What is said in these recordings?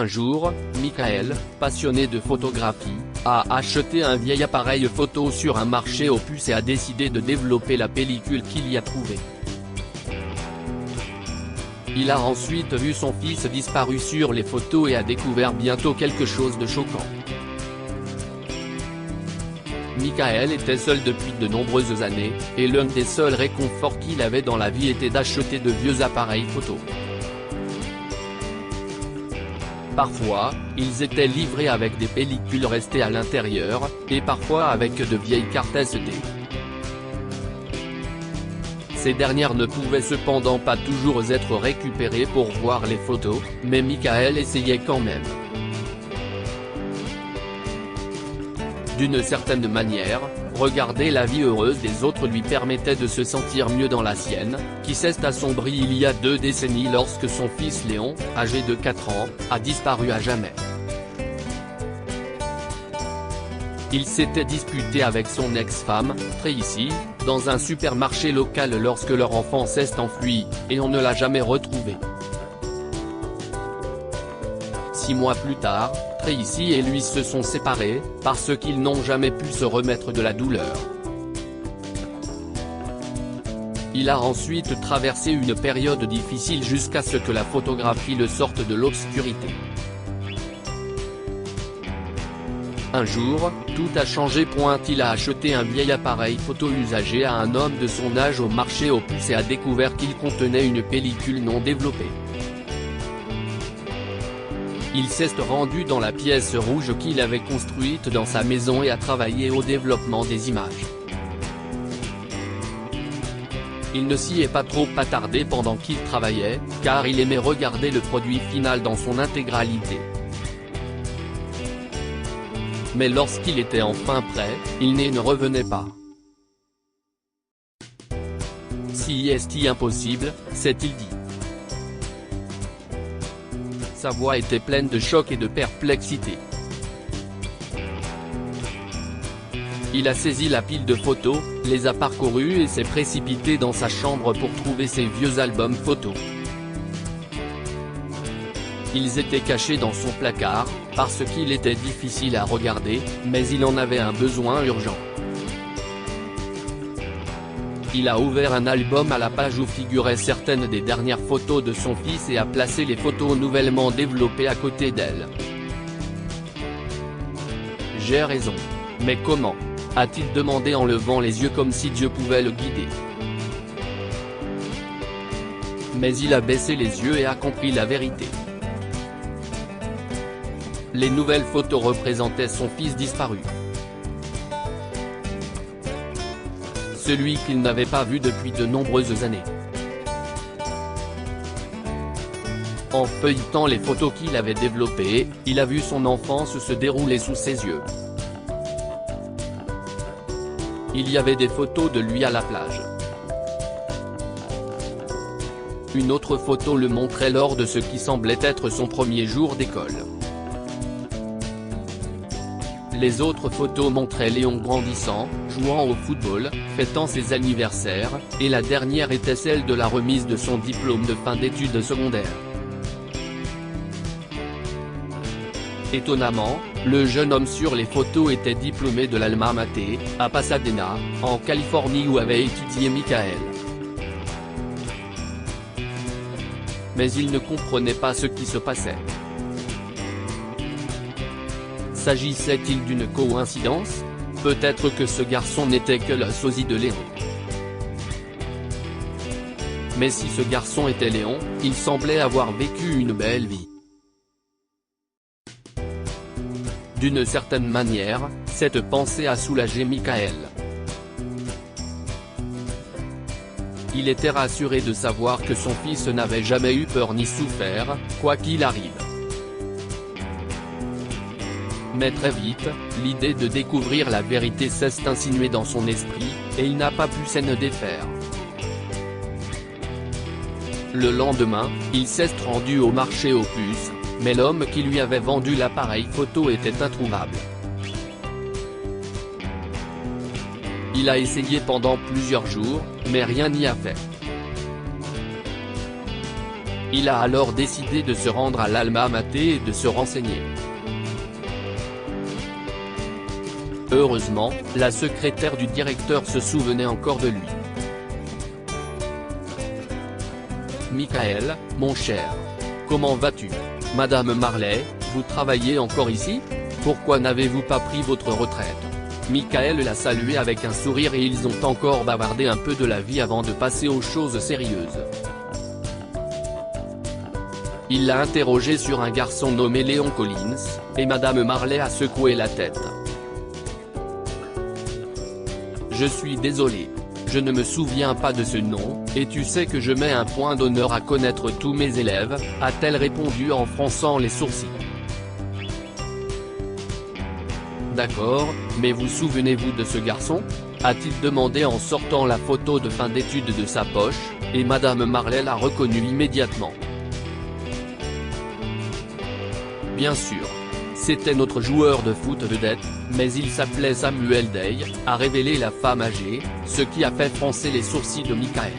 Un jour, Michael, passionné de photographie, a acheté un vieil appareil photo sur un marché aux puces et a décidé de développer la pellicule qu'il y a trouvée. Il a ensuite vu son fils disparu sur les photos et a découvert bientôt quelque chose de choquant. Michael était seul depuis de nombreuses années, et l'un des seuls réconforts qu'il avait dans la vie était d'acheter de vieux appareils photo. Parfois, ils étaient livrés avec des pellicules restées à l'intérieur, et parfois avec de vieilles cartes SD. Ces dernières ne pouvaient cependant pas toujours être récupérées pour voir les photos, mais Michael essayait quand même. D'une certaine manière, regarder la vie heureuse des autres lui permettait de se sentir mieux dans la sienne, qui s'est assombrie il y a 2 décennies lorsque son fils Léon, âgé de 4 ans, a disparu à jamais. Il s'était disputé avec son ex-femme, Tracy, dans un supermarché local lorsque leur enfant s'est enfui, et on ne l'a jamais retrouvé. 6 mois plus tard, Tracy et lui se sont séparés, parce qu'ils n'ont jamais pu se remettre de la douleur. Il a ensuite traversé une période difficile jusqu'à ce que la photographie le sorte de l'obscurité. Un jour, tout a changé. Il a acheté un vieil appareil photo usagé à un homme de son âge au marché aux puces et a découvert qu'il contenait une pellicule non développée. Il s'est rendu dans la pièce rouge qu'il avait construite dans sa maison et a travaillé au développement des images. Il ne s'y est pas trop attardé pendant qu'il travaillait, car il aimait regarder le produit final dans son intégralité. Mais lorsqu'il était enfin prêt, il ne revenait pas. Si est-il impossible, s'est-il dit. Sa voix était pleine de choc et de perplexité. Il a saisi la pile de photos, les a parcourues et s'est précipité dans sa chambre pour trouver ses vieux albums photos. Ils étaient cachés dans son placard, parce qu'il était difficile à regarder, mais il en avait un besoin urgent. Il a ouvert un album à la page où figuraient certaines des dernières photos de son fils et a placé les photos nouvellement développées à côté d'elles. « J'ai raison. Mais comment ?» a-t-il demandé en levant les yeux comme si Dieu pouvait le guider. Mais il a baissé les yeux et a compris la vérité. Les nouvelles photos représentaient son fils disparu. Celui qu'il n'avait pas vu depuis de nombreuses années. En feuilletant les photos qu'il avait développées, il a vu son enfance se dérouler sous ses yeux. Il y avait des photos de lui à la plage. Une autre photo le montrait lors de ce qui semblait être son premier jour d'école. Les autres photos montraient Léon grandissant, jouant au football, fêtant ses anniversaires, et la dernière était celle de la remise de son diplôme de fin d'études secondaires. Étonnamment, le jeune homme sur les photos était diplômé de l'Alma Mater, à Pasadena, en Californie où avait étudié Michael. Mais il ne comprenait pas ce qui se passait. S'agissait-il d'une coïncidence? Peut-être que ce garçon n'était que le sosie de Léon. Mais si ce garçon était Léon, il semblait avoir vécu une belle vie. D'une certaine manière, cette pensée a soulagé Michael. Il était rassuré de savoir que son fils n'avait jamais eu peur ni souffert, quoi qu'il arrive. Mais très vite, l'idée de découvrir la vérité s'est insinuée dans son esprit, et il n'a pas pu s'en défaire. Le lendemain, il s'est rendu au marché aux puces, mais l'homme qui lui avait vendu l'appareil photo était introuvable. Il a essayé pendant plusieurs jours, mais rien n'y a fait. Il a alors décidé de se rendre à l'Alma Mater et de se renseigner. Heureusement, la secrétaire du directeur se souvenait encore de lui. Michael, mon cher. Comment vas-tu? Madame Marley, vous travaillez encore ici? Pourquoi n'avez-vous pas pris votre retraite? Michael l'a salué avec un sourire et ils ont encore bavardé un peu de la vie avant de passer aux choses sérieuses. Il l'a interrogé sur un garçon nommé Léon Collins, et Madame Marley a secoué la tête. Je suis désolé. Je ne me souviens pas de ce nom, et tu sais que je mets un point d'honneur à connaître tous mes élèves, a-t-elle répondu en fronçant les sourcils. D'accord, mais vous souvenez-vous de ce garçon? A-t-il demandé en sortant la photo de fin d'études de sa poche, et Madame Marley l'a reconnu immédiatement. Bien sûr. C'était notre joueur de foot vedette, mais il s'appelait Samuel Day, a révélé la femme âgée, ce qui a fait froncer les sourcils de Michael.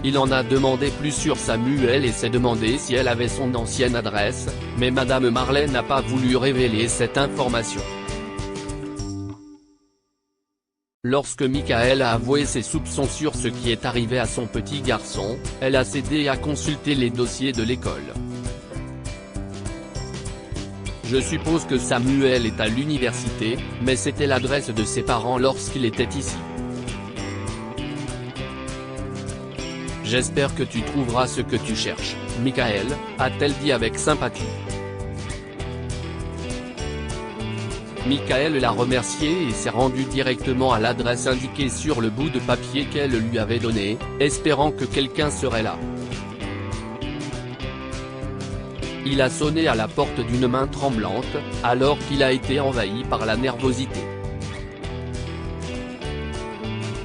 Il en a demandé plus sur Samuel et s'est demandé si elle avait son ancienne adresse, mais Madame Marley n'a pas voulu révéler cette information. Lorsque Michael a avoué ses soupçons sur ce qui est arrivé à son petit garçon, elle a cédé et a consulté les dossiers de l'école. Je suppose que Samuel est à l'université, mais c'était l'adresse de ses parents lorsqu'il était ici. J'espère que tu trouveras ce que tu cherches, Michael, a-t-elle dit avec sympathie. Michael l'a remercié et s'est rendu directement à l'adresse indiquée sur le bout de papier qu'elle lui avait donné, espérant que quelqu'un serait là. Il a sonné à la porte d'une main tremblante, alors qu'il a été envahi par la nervosité.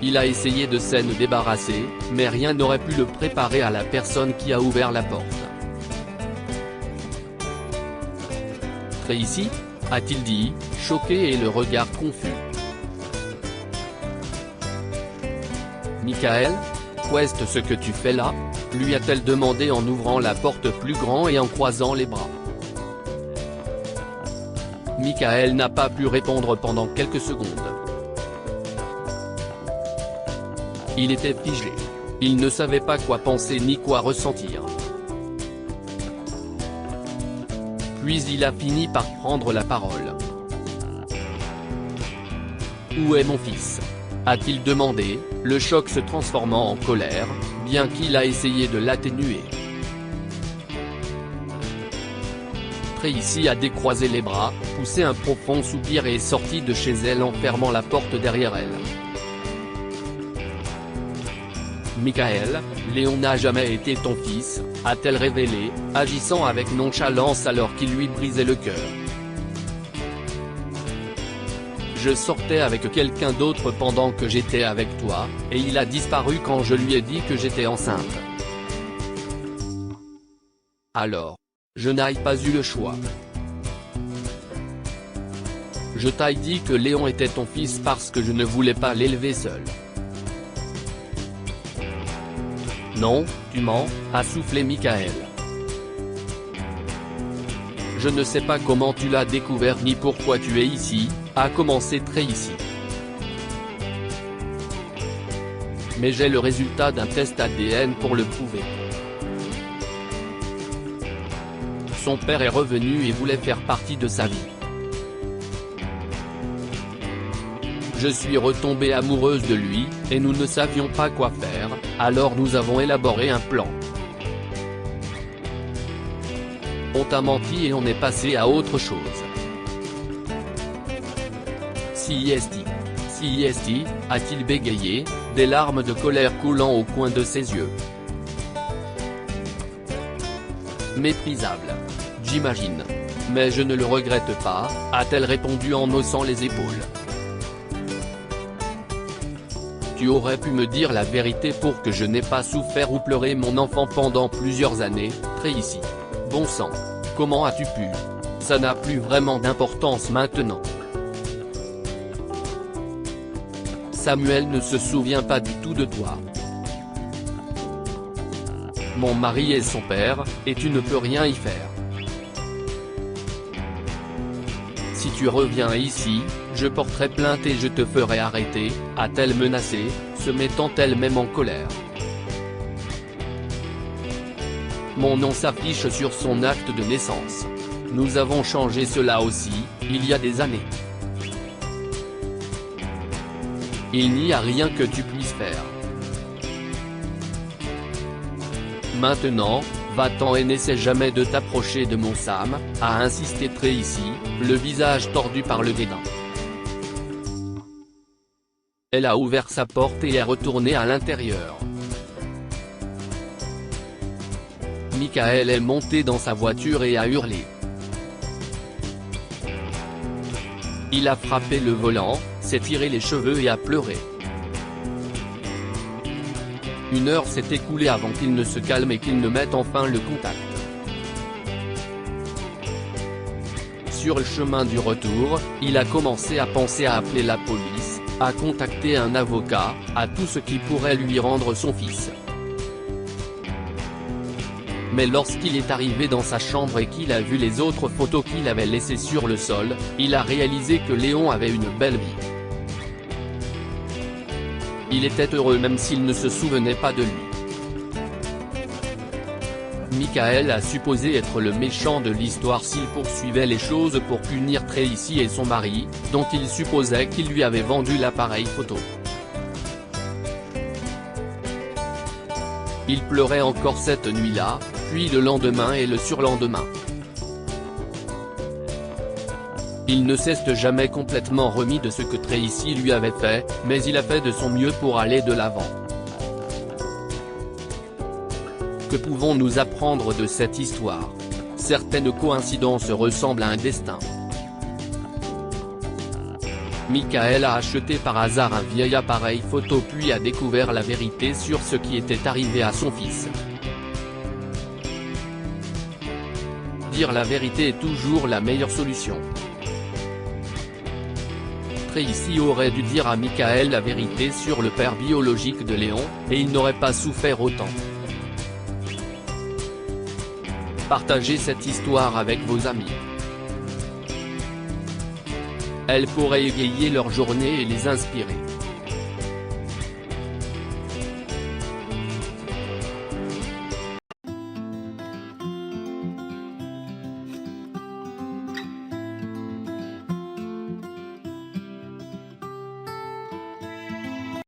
Il a essayé de s'en débarrasser, mais rien n'aurait pu le préparer à la personne qui a ouvert la porte. « Tracy ?» a-t-il dit, choqué et le regard confus. « Michael, qu'est-ce ce que tu fais là ?» lui a-t-elle demandé en ouvrant la porte plus grand et en croisant les bras. Michael n'a pas pu répondre pendant quelques secondes. Il était figé. Il ne savait pas quoi penser ni quoi ressentir. Puis il a fini par prendre la parole. « Où est mon fils ?» a-t-il demandé, le choc se transformant en colère, bien qu'il a essayé de l'atténuer. Tracy a décroisé les bras, poussé un profond soupir et est sortie de chez elle en fermant la porte derrière elle. « Michael, Léon n'a jamais été ton fils », a-t-elle révélé, agissant avec nonchalance alors qu'il lui brisait le cœur. Je sortais avec quelqu'un d'autre pendant que j'étais avec toi, et il a disparu quand je lui ai dit que j'étais enceinte. Alors, je n'ai pas eu le choix. Je t'ai dit que Léon était ton fils parce que je ne voulais pas l'élever seul. Non, tu mens, a soufflé Michael. Je ne sais pas comment tu l'as découvert ni pourquoi tu es ici, a commencé Tracy. Mais j'ai le résultat d'un test ADN pour le prouver. Son père est revenu et voulait faire partie de sa vie. Je suis retombée amoureuse de lui, et nous ne savions pas quoi faire, alors nous avons élaboré un plan. On t'a menti et on est passé à autre chose. CIST, a-t-il bégayé, des larmes de colère coulant au coin de ses yeux. Méprisable. J'imagine. Mais je ne le regrette pas, a-t-elle répondu en haussant les épaules. Tu aurais pu me dire la vérité pour que je n'ai pas souffert ou pleuré mon enfant pendant plusieurs années, Tracy. Bon sang. Comment as-tu pu? Ça n'a plus vraiment d'importance maintenant. Samuel ne se souvient pas du tout de toi. Mon mari est son père, et tu ne peux rien y faire. Si tu reviens ici, je porterai plainte et je te ferai arrêter, a-t-elle menacé, se mettant elle-même en colère. Mon nom s'affiche sur son acte de naissance. Nous avons changé cela aussi, il y a des années. Il n'y a rien que tu puisses faire. Maintenant, va-t'en et n'essaie jamais de t'approcher de mon Sam, a insisté Tracy, le visage tordu par le dédain. Elle a ouvert sa porte et est retournée à l'intérieur. Michael est monté dans sa voiture et a hurlé. Il a frappé le volant, s'est tiré les cheveux et a pleuré. Une heure s'est écoulée avant qu'il ne se calme et qu'il ne mette enfin le contact. Sur le chemin du retour, il a commencé à penser à appeler la police, à contacter un avocat, à tout ce qui pourrait lui rendre son fils. Mais lorsqu'il est arrivé dans sa chambre et qu'il a vu les autres photos qu'il avait laissées sur le sol, il a réalisé que Léon avait une belle vie. Il était heureux même s'il ne se souvenait pas de lui. Michael a supposé être le méchant de l'histoire s'il poursuivait les choses pour punir Tracy et son mari, dont il supposait qu'il lui avait vendu l'appareil photo. Il pleurait encore cette nuit-là, puis le lendemain et le surlendemain. Il ne s'est jamais complètement remis de ce que Tracy lui avait fait, mais il a fait de son mieux pour aller de l'avant. Que pouvons-nous apprendre de cette histoire? Certaines coïncidences ressemblent à un destin. Michael a acheté par hasard un vieil appareil photo puis a découvert la vérité sur ce qui était arrivé à son fils. Dire la vérité est toujours la meilleure solution. Tracy aurait dû dire à Michael la vérité sur le père biologique de Léon, et il n'aurait pas souffert autant. Partagez cette histoire avec vos amis. Elle pourrait égayer leur journée et les inspirer.